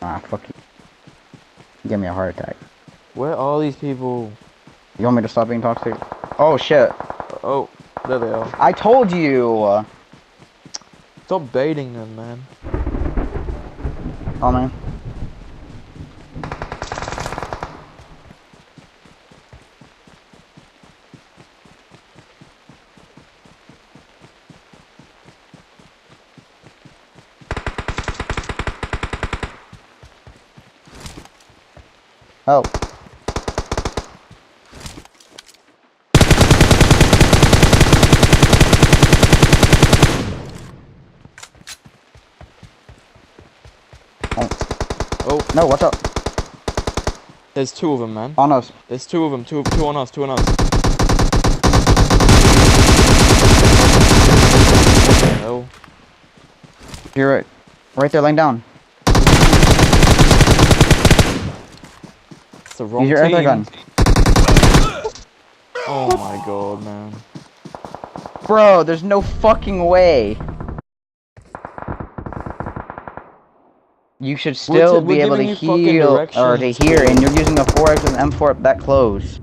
Ah, fuck you. Give me a heart attack. Where are all these people? You want me to stop being toxic? Oh, shit. Oh, there they are. I told you! Stop baiting them, man. Oh, man. Help. Oh, No, watch out. there's two of them, man. On us. There's two of them. Two on us. Two on us. What the hell? You're right. Right there, laying down. It's the wrong Use your air team. gun. Oh my god, man. Bro, there's no fucking way. You should still be able to giving you fucking heal or to directions, hear, bro. and you're using a 4X with an M4 that close.